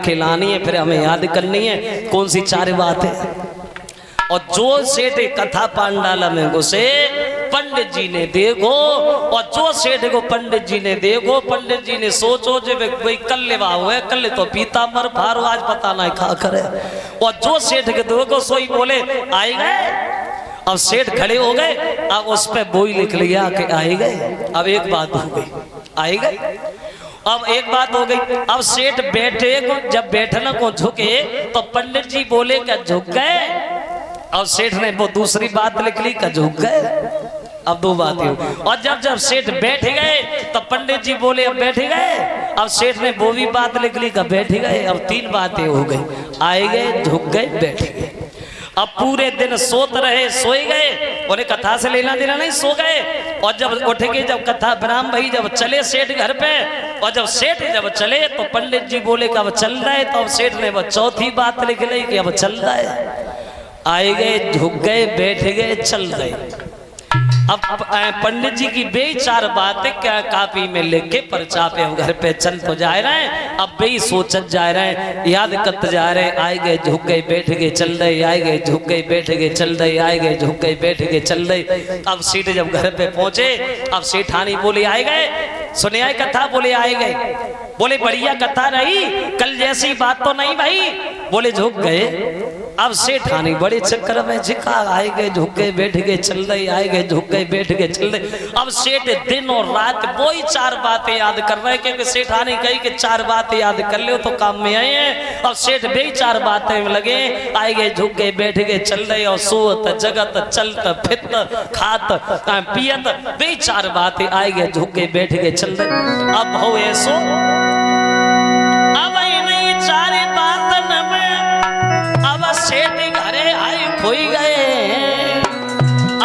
खिलानी है, फिर हमें याद करनी है कौन सी चार बात है। और जो सेठ कथा पांडाला में घुसे पंडित जी ने देखो, और जो सेठ को पंडित जी ने देखो, पंडित जी ने सोचो जो भाई कल लेवा हुए, कल तो पीता मर फारो आज पता नहीं खा करे। और जो सेठ के देखो सोई बोले आए गए। अब सेठ खड़े हो गए, अब उस पे बोई लिख लिया कि आए गए। अब एक बात हो गई, आए गए। अब एक बात हो गई, अब सेठ बैठे को जब बैठना को झुके तो पंडित जी बोले क्या झुक गए। अब सेठ ने वो दूसरी बात लिख ली क्या झुक गए। अब दो बातें हो। और जब जब सेठ बैठ गए तो पंडित जी बोले अब बैठ गए। अब सेठ ने वो भी बात लिख ली क्या बैठ गए। अब तीन बातें हो गई, आए गए, झुक गए, बैठ गए। अब पूरे दिन सोत रहे, सोए गए, उन्हें कथा से लेना देना नहीं, सो गए। और जब उठ के जब कथा ब्राह्म भाई जब चले सेठ घर पे, और जब सेठ जब चले तो पंडित जी बोले कि अब चल रहा है। तो अब सेठ ने वो चौथी बात लिख ली कि अब चल रहा है। आए गए, झुक गए, बैठ गए, चल गए। अब पंडित जी की बे चार बातें क्या कापी में लिख के पर्चा पे हम घर पे चल तो जा रहे हैं। अब बे सोचत जा रहे हैं, याद करते जा रहे हैं। आए गए, झुक गए, बैठ गए, चल रहे, आए गए, झुक गए, बैठ गए, चल रहे, आए गए, झुक गए, बैठ गए, चल रहे। अब सेठ जब घर पे पहुंचे, अब सेठानी बोले आए गए, सुने आए कथा, बोले आए गए। बोले बढ़िया कथा रही, कल जैसी बात तो नहीं भाई। बोले झुक गए। अब सेठानी बड़े चक्कर में झिका, आए गए, झुक गए, बैठ गए, चल रहे, आए गए, झुक गए, बैठ गए, चल रहे। अब सेठ दिन और रात वही चार बातें याद कर रहे हैं, क्योंकि सेठानी कही कि चार बातें याद कर ले तो काम में आए हैं। अब सेठ वही चार बातें में लगे, आए गए, झुक गए, बैठ गए, चल रहे, और सोत जगत चलत फित खात पियत, वही चार बातें आए गए, झुक गए, बैठ गए, चल रहे। अब हो ऐसो चार बातन में अब सेठ घरे आई खोई गए।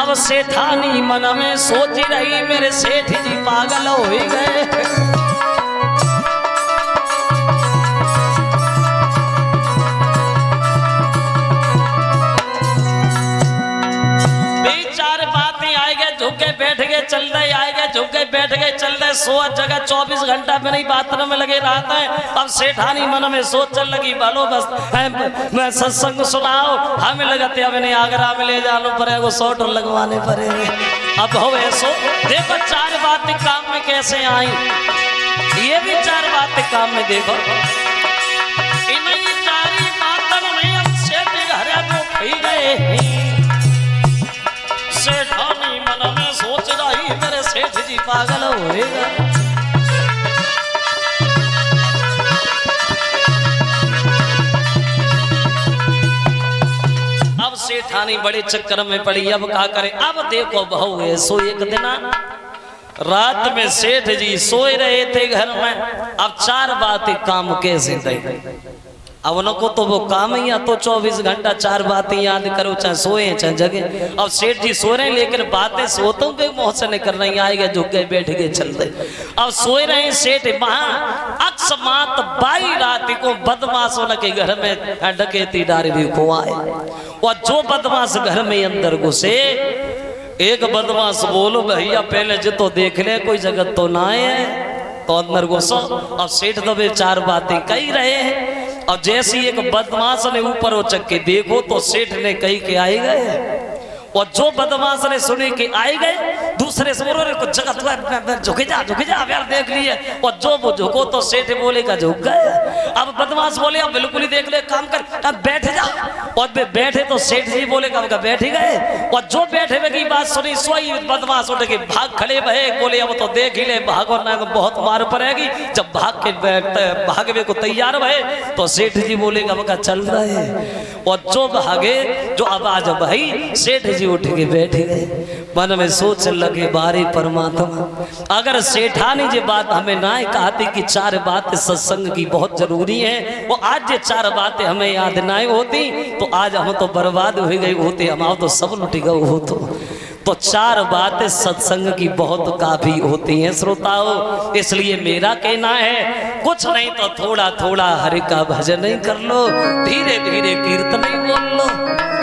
अब सेठानी मन में सोच रही मेरे सेठ जी पागल हो गए। चार बातें आए गए, झुक गए, बैठ गए, चल रहे, आए गए, झुक गए, बैठ गए, चल रहे। 100 जगह 24 घंटा में नहीं बातों में लगे रहता है। अब सेठानी मन में सोच चल लगी, बोलो बस मैं सत्संग सुनाओ, हमें लगते अब नहीं आगरा में ले जाना पड़ेगा, 100 टोल लगवाने पड़ेंगे। अब हो ऐसो देखो चार बातें काम में कैसे आई, ये भी चार बातें काम में देखो। इन चार बातों में अब सेठ घर को खई गए। सेठानी मन में सोच रही मेरे सेठ जी पागल होएगा। अब सेठानी बड़े चक्कर में पड़ी, अब क्या करे। अब देखो बहू है सो एक दिन रात में सेठ जी सोए रहे थे घर में। अब चार बातें काम कैसे थे। अब उनको तो वो काम ही या तो 24 घंटा चार बातें याद करो, चाहे सोए चाहे जगे। अब सेठ जी सो रहे हैं लेकिन बातें सोतों पे मोहसे नहीं कर रही, आएगा, झुक गए, बैठ गए, चल रहे। अब सोए रहे सेठ वहां अकस्मात 22 रात को बदमाशों के घर में डकैती डारी को आए। और जो बदमाश घर में अंदर घुसे, एक बदमाश बोलो भैया पहले जो तो देख ले कोई जगत तो ना है, तो अंदर घुसो। अब सेठ दबे चार बातें कही रहे हैं। अब जैसी एक बदमाश ने ऊपर हो चक्के देखो तो सेठ ने कही के आए गए। और जो बदमाश ने सुने कि आए गए, दूसरे से बोलो को जगह झुके जा यार देख लिए। और जो वो झुको तो सेठ बोले का झुक गए। अब बदमाश बोले अब बिल्कुल ही देख ले, काम कर, अब बैठ जा। और वे बैठे तो सेठ जी बोले का बैठ ही गए। और जो बैठे हुए की बात सुनी सोई बदमाश उठ के भाग खड़े भये, बोले अब तो देख ही ले, भागो ना तो बहुत मार पड़ेगी। जब भागवे को तैयार भये तो सेठ जी बोले का चल रहे। और जो भागे जो आवाज भाई, सेठ जी उठ के बैठ गए। मन में सोच लगे बारे परमात्मा, अगर सेठानी जी बात हमें ना कहती कि चार बातें सत्संग की बहुत जरूरी है, वो आज ये चार बातें हमें याद ना होती तो आज हम तो बर्बाद हो गए होते, हम तो सब लुट गए हो। तो चार बातें सत्संग की बहुत काफी होती हैं श्रोताओं। इसलिए मेरा कहना है कुछ नहीं तो थोड़ा थोड़ा हरि का भजन ही कर लो, धीरे धीरे कीर्तन ही बोल लो।